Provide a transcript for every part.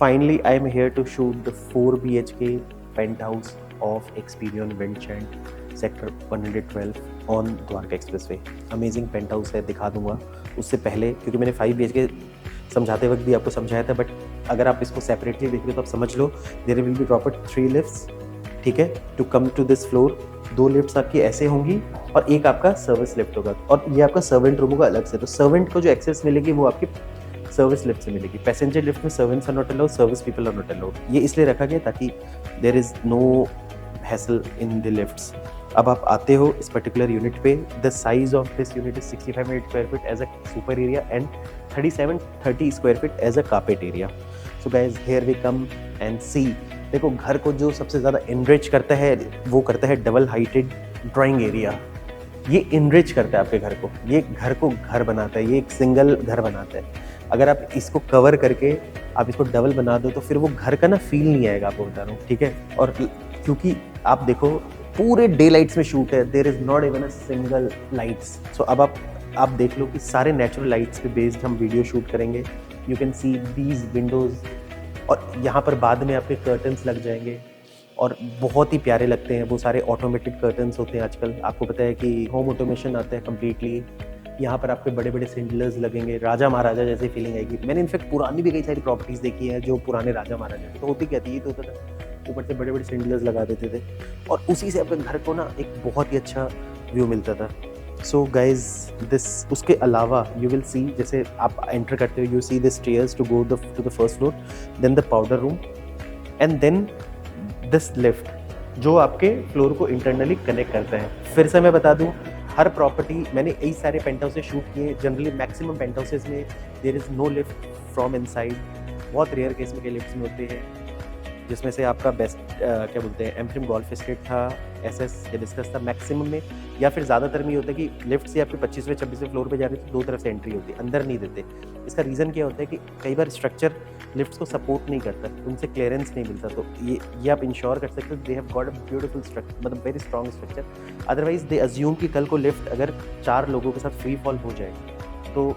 finally I am here to shoot the 4 BHK penthouse of Experion Windchant sector 112 ऑन Dwarka expressway. Amazing penthouse है, दिखा दूंगा। उससे पहले क्योंकि मैंने 5 BHK समझाते वक्त भी आपको समझाया था, बट अगर आप इसको सेपरेटली देख रहे हो तो आप समझ लो there will be proper 3 lifts, ठीक है, to come to this floor. 2 lifts आपकी ऐसे होंगी और एक आपका सर्विस लिफ्ट होगा, और ये आपका सर्वेंट रूम होगा अलग से। तो सर्वेंट को जो एक्सेस मिलेगी वो आपकी सर्विस लिफ्ट से मिलेगी। पैसेंजर लिफ्ट में servants are not allowed, service people are not allowed. ये इसलिए रखा गया ताकि there is no hassle in the lifts. अब आप आते हो इस पर्टिकुलर यूनिट पे। The size of this unit is 65 square feet as a super area and 30 square feet as a carpet area. So guys here we come and see. देखो, घर को जो सबसे ज़्यादा इनरिच करता है वो करता है डबल हाइटेड ड्राइंग एरिया। ये इनरिच करता है आपके घर को, ये घर को घर बनाता है, ये एक सिंगल घर बनाता है। अगर आप इसको कवर करके आप इसको डबल बना दो तो फिर वो घर का ना फील नहीं आएगा, आपको बता रहा हूँ, ठीक है। और क्योंकि आप देखो पूरे डे लाइट्स में शूट है, there is not even a single lights. So अब आप देख लो कि सारे नेचुरल लाइट्स पे बेस्ड हम वीडियो शूट करेंगे। You can see these windows, और यहाँ पर बाद में आपके कर्टन्स लग जाएंगे और बहुत ही प्यारे लगते हैं। वो सारे ऑटोमेटेड कर्टन्स होते हैं आजकल, आपको पता है कि होम ऑटोमेशन आता है कम्प्लीटली। यहाँ पर आपके बड़े बड़े सिंडलर्स लगेंगे, राजा महाराजा जैसी फीलिंग आएगी। मैंने इनफेक्ट पुरानी भी कई सारी प्रॉपर्टीज़ देखी है जो पुराने राजा महाराजा तो होती क्या थी, ये तो होता था ऊपर से बड़े बड़े सिंडलर्स लगा देते थे और उसी से अपने घर को ना एक बहुत ही अच्छा व्यू मिलता था। सो गाइज दिस, उसके अलावा यू विल सी, जैसे आप एंटर करते हो you see the stairs to go to the first floor, then the powder room and then this lift जो आपके फ्लोर को इंटरनली कनेक्ट करता है। फिर से मैं बता दूं, हर प्रॉपर्टी मैंने कई सारे पेंट हाउसेस शूट किए। जनरली मैक्सिमम पेंट हाउसेस में there is no lift from inside. बहुत रेयर केस में के लिफ्ट्स में होते हैं, जिसमें से आपका बेस्ट क्या बोलते हैं एम्प्रीम गोल्फ एस्टेट था, एसएस हिबिस्कस था मैक्सिमम में, या फिर ज़्यादातर में ये होता है कि लिफ्ट से आपके 25वें 26वें फ्लोर पे जा रहे तो 2 तरफ से एंट्री होती है, अंदर नहीं देते। इसका रीज़न क्या होता है कि कई बार स्ट्रक्चर लिफ्ट्स को सपोर्ट नहीं करता, उनसे क्लियरेंस नहीं मिलता। तो ये आप इंश्योर कर सकते हो they have got a beautiful structure, मतलब very strong structure. Otherwise they assume कि कल को लिफ्ट अगर 4 लोगों के साथ फ्री फॉल हो जाए तो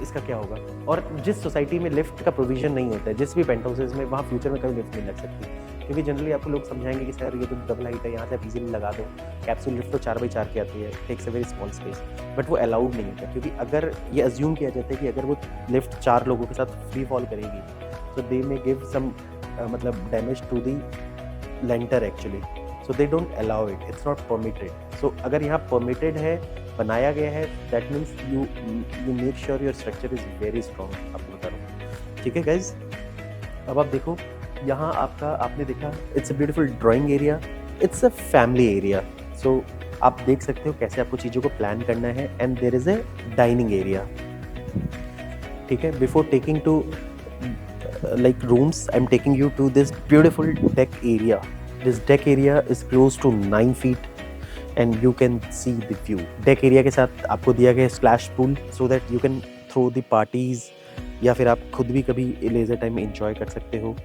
इसका क्या होगा। और जिस सोसाइटी में लिफ्ट का प्रोविजन नहीं होता है, जिस भी पेंट हाउसेज में, वहाँ फ्यूचर में कभी लिफ्ट नहीं लग सकती, क्योंकि जनरली आपको लोग समझाएंगे कि सर ये तो डबल हाइट है, यहाँ से आप इजीली लगा दो। कैप्सूल लिफ्ट तो 4x4 की आती है, takes a very small space, but वो अलाउड नहीं होता, क्योंकि अगर ये अज्यूम किया जाता है कि अगर वो लिफ्ट 4 लोगों के साथ फ्री फॉल करेगी तो दे मे गिव सम मतलब damage to the lintel actually, so they don't allow it, it's not permitted. So अगर यहाँ परमिटेड है, बनाया गया है, that means you make sure your structure is very strong, आपको बता रहा हूँ, ठीक है गाइज। अब आप देखो यहाँ आपका, आपने देखा it's a beautiful drawing area, it's a family area. So आप देख सकते हो कैसे आपको चीज़ों को प्लान करना है। And there is a dining area, ठीक है। Before taking to like rooms, I'm taking you to this beautiful deck area. This deck area is close to 9 feet and you can see the view. Deck area के साथ आपको दिया गया splash pool so that you can throw the parties, या फिर आप खुद भी कभी लेजर टाइम में इंजॉय कर सकते हो।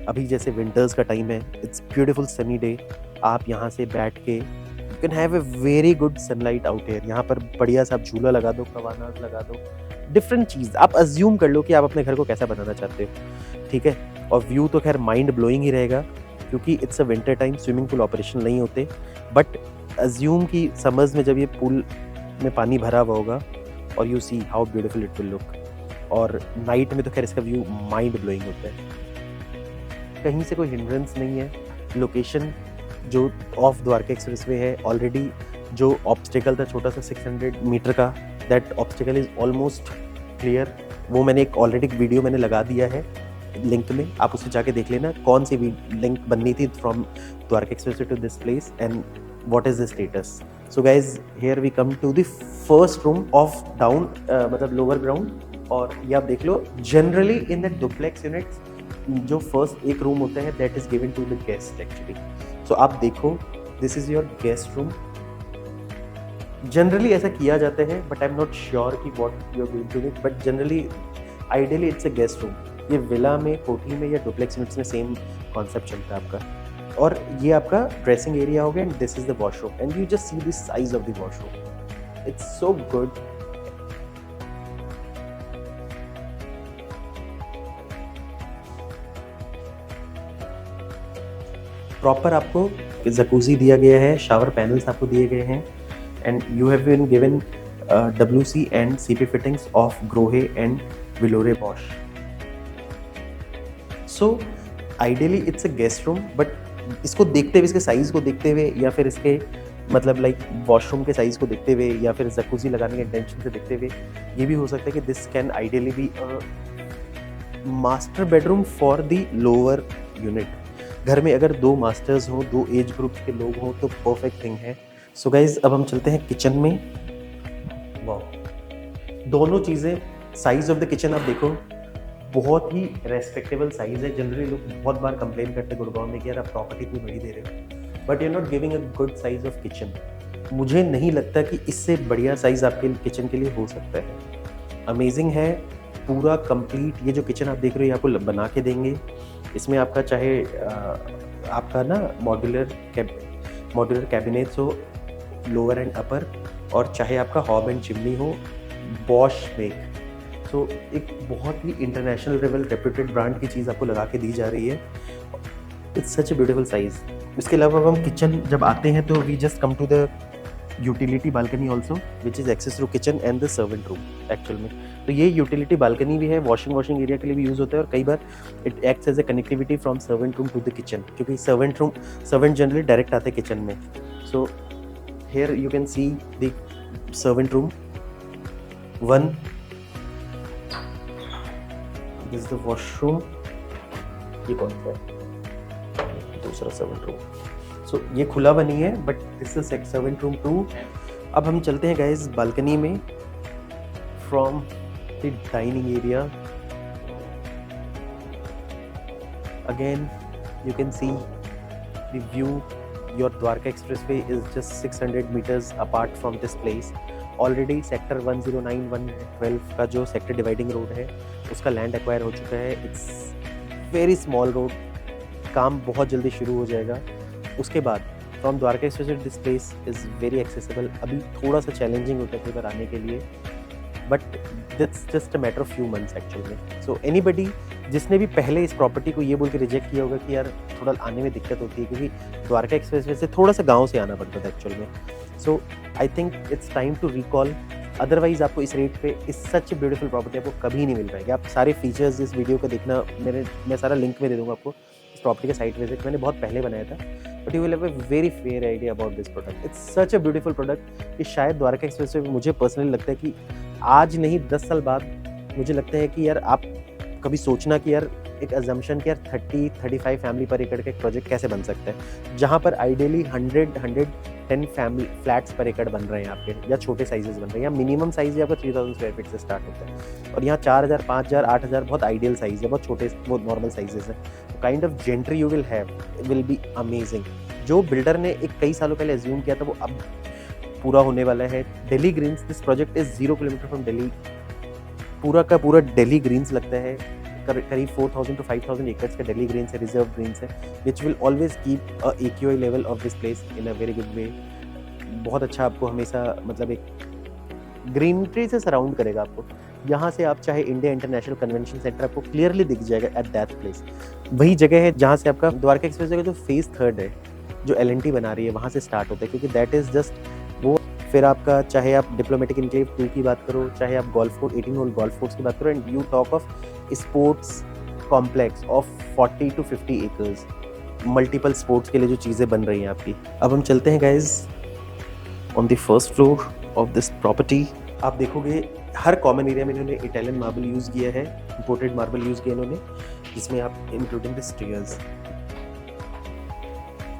अभी जैसे विंटर्स का टाइम है, इट्स ब्यूटीफुल सनी डे, आप यहाँ से बैठ के you can have a very good sunlight out here. यहाँ पर बढ़िया सा आप झूला लगा दो, कवानास लगा दो, डिफरेंट चीज़ आप अज्यूम कर लो कि आप अपने घर को कैसा बनाना चाहते हो, ठीक है। और व्यू तो खैर माइंड ब्लोइंग ही रहेगा, क्योंकि it's a winter time, swimming pool operation नहीं होते, बट अज्यूम कि समर्स में जब ये पूल में पानी भरा हुआ होगा और you see how beautiful it will look. और नाइट में तो खैर इसका व्यू माइंड ब्लोइंग होता है। कहीं से कोई हिंड्रेंस नहीं है। लोकेशन जो ऑफ द्वारका एक्सप्रेसवे है, ऑलरेडी जो ऑब्स्टिकल था छोटा सा 600 मीटर का, that obstacle is almost clear. वो मैंने एक ऑलरेडी वीडियो मैंने लगा दिया है लिंक में, आप उसे जाके देख लेना कौन सी लिंक बननी थी from Dwarka expressway to this place and what is the status. So guys here we come to the first room of down, मतलब लोअर ग्राउंड। और ये आप देख लो, generally in the duplex units जो फर्स्ट एक रूम होता है that is given to the guest actually. So आप देखो this is your guest room. Generally ऐसा किया जाता है, but I am not sure कि what you are going to do, but generally ideally it's a guest room. ये villa में, कोठी में या डुप्लेक्स यूनिट्स में सेम कॉन्सेप्ट चलता है आपका। और ये आपका ड्रेसिंग एरिया हो गया and this is the washroom and you just see the size of the washroom, it's so good. Proper आपको जकूजी दिया गया है, शावर पैनल्स आपको दिए गए हैं, and you have been given WC and CP fittings of Grohe and Villeroy Boch. So ideally it's a guest room, but इसको देखते हुए, इसके साइज़ को देखते हुए, या फिर इसके मतलब लाइक वॉशरूम के साइज़ को देखते हुए, या फिर जकूजी लगाने के इंटेंशन से देखते हुए, ये भी हो सकता है कि this can ideally be a master bedroom for the lower unit. घर में अगर 2 मास्टर्स हों, 2 एज ग्रुप के लोग हों, तो परफेक्ट थिंग है. सो गाइज अब हम चलते हैं किचन में. वाह, दोनों चीज़ें, साइज ऑफ द किचन आप देखो, बहुत ही रेस्पेक्टेबल साइज है. जनरली लोग बहुत बार कंप्लेन करते हैं गुड़गांव में कि यार आप प्रॉपर्टी इतनी बड़ी दे रहे हो, but you are not giving a good size of kitchen. मुझे नहीं लगता कि इससे बढ़िया साइज आपके किचन के लिए हो सकता है. अमेजिंग है पूरा कंप्लीट. ये जो किचन आप देख रहे हो ये आपको बना के देंगे. इसमें आपका चाहे आपका ना मॉड्यूलर कैबिनेट्स हो लोअर एंड अपर, और चाहे आपका हॉब एंड चिमनी हो बॉश मेक. सो एक बहुत ही इंटरनेशनल लेवल रेप्यूटेड ब्रांड की चीज़ आपको लगा के दी जा रही है. It's such a beautiful size. इसके अलावा हम किचन जब आते हैं तो we just come to the utility balcony also, which is access to kitchen and the servant room actual में. तो ये यूटिलिटी बालकनी भी है, वॉशिंग एरिया के लिए भी यूज़ होता है, और कई बार it acts as a connectivity from servant room to the kitchen, क्योंकि सर्वेंट जनरली डायरेक्ट आते हैं किचन में. So here you can see the servant room 1. This is the washroom. ये कौन सा है? दूसरा सर्वेंट रूम. सो ये खुला बनी है, but this is servant room 2. अब हम चलते हैं गाइस बालकनी में from the dining area. Again you can see the view. Your Dwarka expressway is just 600 meters apart from this place. Already sector 109, 112 का जो सेक्टर डिवाइडिंग रोड है उसका land acquire हो चुका है. It's very small road. काम बहुत जल्दी शुरू हो जाएगा. उसके बाद from Dwarka expressway this place is very accessible. अभी थोड़ा सा चैलेंजिंग होता है कई बार आने के लिए, but that's just a matter of few months actually. So anybody जिसने भी पहले इस प्रॉपर्टी को ये बोल के रिजेक्ट किया होगा कि यार थोड़ा आने में दिक्कत होती है, क्योंकि द्वारका एक्सप्रेसवे से थोड़ा सा गाँव से आना पड़ता था एक्चुअल में. So I think it's time to recall. Otherwise आपको इस रेट पे इस सच ब्यूटीफुल प्रॉपर्टी आपको कभी नहीं मिल पाएगी. आप सारे फीचर्स इस वीडियो को देखना, मैं सारा लिंक में दे दूँगा आपको. इस प्रॉपर्टी का साइट विजिट मैंने बहुत पहले बनाया था, but you will have a very fair idea about this product. It's such a beautiful product कि शायद द्वारका एक्सप्रेसवे पे मुझे पर्सनली लगता है कि आज नहीं 10 साल बाद मुझे लगता है कि यार आप कभी सोचना कि यार एक अजम्पशन कि यार 30-35 फैमिली पर एकड़ का एक प्रोजेक्ट कैसे बन सकता है, जहाँ पर आइडियली 110 फैमिली फ्लैट्स पर एकड़ बन रहे हैं आपके, या छोटे साइजेस बन रहे हैं, या मिनिमम साइज ही आपका 3000 स्क्वायर फीट से स्टार्ट होता है, और यहाँ 4000, 5000, 8000 बहुत आइडियल साइज है, बहुत छोटे, बहुत नॉर्मल साइजेस है. Kind of gentry you will have will be amazing. जो बिल्डर ने कई सालों पहले एज्यूम किया था वो अब पूरा होने वाला है. Delhi greens, this project is 0 kilometre from Delhi. पूरा का पूरा दिल्ली ग्रीन्स लगता है. करीब 4000 to 5000 एकर्स का दिल्ली ग्रीन्स है, रिजर्व ग्रीन्स है, which will always keep a AQI level of this place in a very good way. बहुत अच्छा आपको हमेशा मतलब एक ग्रीनरी से सराउंड करेगा आपको. यहाँ से आप चाहे इंडिया इंटरनेशनल कन्वेंशन सेंटर आपको क्लियरली दिख जाएगा एट दैट प्लेस. वही जगह है जहाँ से आपका द्वारका एक्सप्रेसवे का जो फेज 3 है जो L&T बना रही है वहाँ से स्टार्ट होता है, क्योंकि दैट इज़ जस्ट वो. फिर आपका चाहे आप डिप्लोमेटिक इनक्लेव 2 की बात करो, चाहे आप golf course 18 hole golf course की बात करो, and you talk of sports complex of 40 to 50 acres. Multiple sports के लिए जो चीज़ें बन रही हैं आपकी. अब हम चलते हैं guys on the first floor of this property. आप देखोगे हर कॉमन एरिया में इन्होंने इटालियन मार्बल यूज़ किया है, इंपोर्टेड मार्बल यूज़ किया इन्होंने, जिसमें आप इंक्लूडिंग द स्टेयर्स.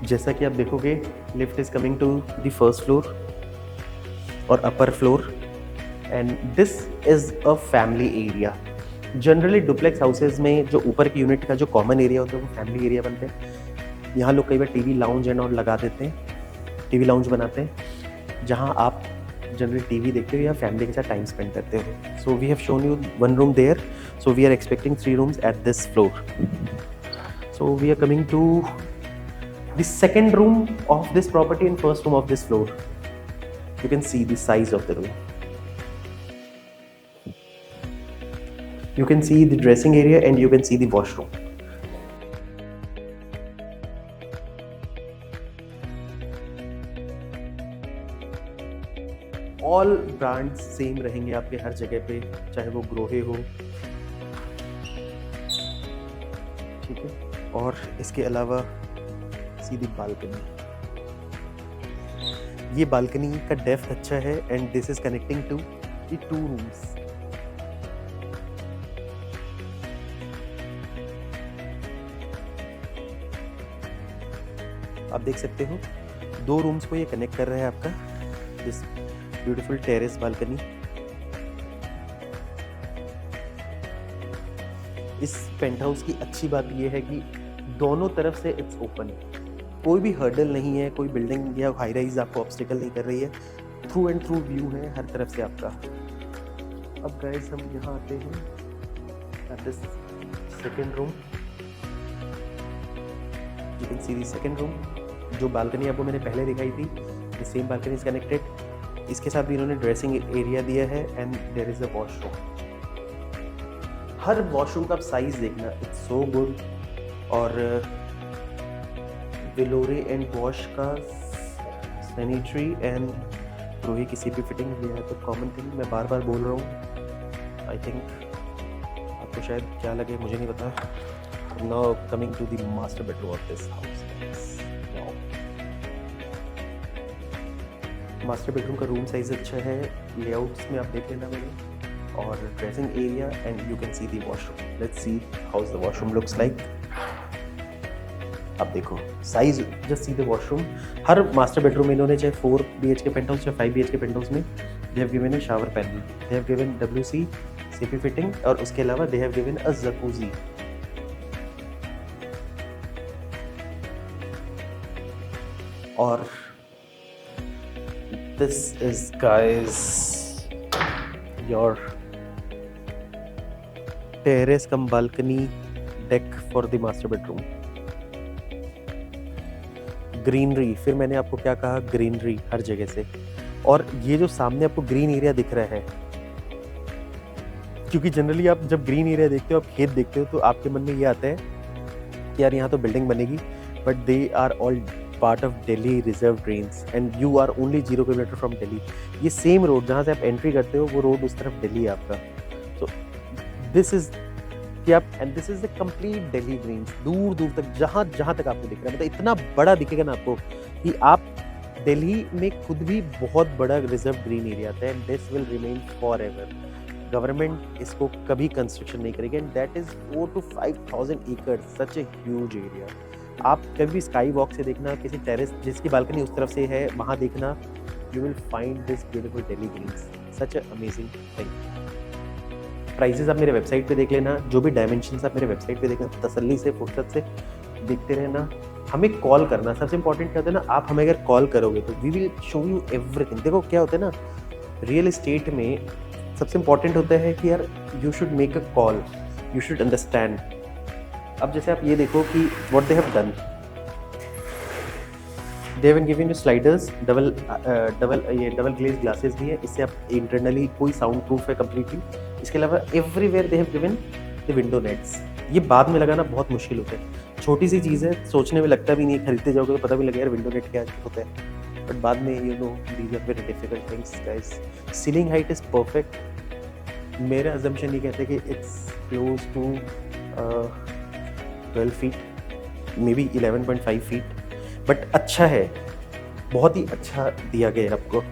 जैसा कि आप देखोगे lift is coming to the first floor और upper floor, and this is a family area. Generally duplex houses में जो ऊपर की यूनिट का जो कॉमन एरिया होता है वो फैमिली एरिया बनते हैं. यहाँ लोग कई बार टीवी लाउंज एंड और लगा देते हैं, टीवी लाउंज बनाते हैं, जहाँ आप जनरली टीवी देखते हो या फैमिली के साथ टाइम स्पेंड करते हो. So we have shown you 1 room there. So we are expecting 3 rooms at this floor. So we are coming to the second room of this property and first room of this floor. You can see the size of the room. You can see the dressing area and you can see the washroom. All brands same रहेंगे आपके हर जगह पे, चाहे वो Grohe हो, ठीक है। और इसके अलावा सीधी बालकनी, ये बालकनी का डेप्थ अच्छा है and this is connecting to the 2 rooms. आप देख सकते हो 2 रूम्स को ये कनेक्ट कर रहा है आपका दिस ब्यूटीफुल टेरेस बालकनी। इस पेंट हाउस की अच्छी बात ये है कि दोनों तरफ से इट्स ओपन, कोई भी हर्डल नहीं है, कोई बिल्डिंग या हाई राइज आपको ऑब्स्टिकल नहीं कर रही है, थ्रू एंड थ्रू व्यू है हर तरफ से आपका। अब गाइस हम यहाँ आते हैं at this second room, you can see the second room. जो बालकनी आपको मैंने पहले दिखाई थी, the same balcony is connected. इसके साथ भी इन्होंने ड्रेसिंग एरिया दिया है and there is a washroom. हर वॉशरूम का आप साइज देखना, इट्स सो गुड। और विलोरे एंड वॉश का सैनिटरी एंड ग्रोहे की सीपी फिटिंग दिया है, तो कॉमन थिंग मैं बार बार बोल रहा हूँ। आई थिंक आपको शायद क्या लगे मुझे नहीं पता। Now coming to the master bedroom of this house. Master bedroom का रूम साइज अच्छा है, लेआउट्स में आप देख लेना मेरे, और dressing area and you can see the washroom. Let's see how the washroom looks like. आप देखो size, just see the washroom. हर मास्टर बेडरूम में इन्होंने चाहे 4 BHK पेंट हाउस या 5 BHK पेंट हाउस में दे have given a shower panel, they have given WC CP fitting, और उसके अलावा दे हैव गिवन अ जकूजी। और this is guys your terrace cum balcony deck for the master bedroom। Greenery, फिर मैंने आपको क्या कहा, ग्रीनरी हर जगह से। और ये जो सामने आपको ग्रीन एरिया दिख रहा है, क्योंकि जनरली आप जब ग्रीन एरिया देखते हो, आप खेत देखते हो, तो आपके मन में ये आता है कि यार यहाँ तो बिल्डिंग बनेगी, but they are all part of Delhi reserve drains and you are only 0 kilometre from Delhi. ये सेम रोड जहाँ से आप एंट्री करते हो, वो रोड उस तरफ दिल्ली है आपका। सो दिस इज कि आप, and this is the complete Delhi greens, दूर दूर तक जहाँ जहाँ तक आपको दिख रहा है, मतलब इतना बड़ा दिखेगा ना आपको कि आप दिल्ली में खुद भी बहुत बड़ा रिजर्व ग्रीन एरिया था, and this will remain for ever. Government इसको कभी कंस्ट्रक्शन नहीं करेगी, एंड दैट इज 4 to 5,000 एकड़, सच ए ह्यूज एरिया। आप कभी स्काई वॉक से देखना, किसी टेरेस जिसकी बालकनी उस तरफ से है, वहाँ देखना, you will find this beautiful Delhi greens, such a amazing thing. Prices आप मेरे वेबसाइट पे देख लेना, जो भी डायमेंशंस आप मेरे वेबसाइट पे देखना, तसल्ली से फुर्सत से देखते रहना। हमें कॉल करना, सबसे इंपॉर्टेंट क्या होता है ना, आप हमें अगर कॉल करोगे तो we will show you everything. देखो क्या होता है ना, रियल एस्टेट में सबसे इंपॉर्टेंट होता है कि यार you should make a call, you should understand. अब जैसे आप ये देखो कि what they have done, they have given you sliders, double glaze glasses भी है, इससे आप इंटरनली कोई साउंड प्रूफ है कम्प्लीटली। इसके अलावा everywhere they have given the window nets. ये बाद में लगाना बहुत मुश्किल होता है, छोटी सी चीज़ है, सोचने में लगता भी नहीं है, खरीदते जाओगे तो पता भी लगेगा यार विंडो नेट क्या होता है, बट बाद में you know these are very difficult things guys. Ceiling height is perfect. मेरा अजम्पशन ये कहते हैं कि it's close to 12 feet, maybe 11.5 feet, but अच्छा है, बहुत ही अच्छा दिया गया है आपको।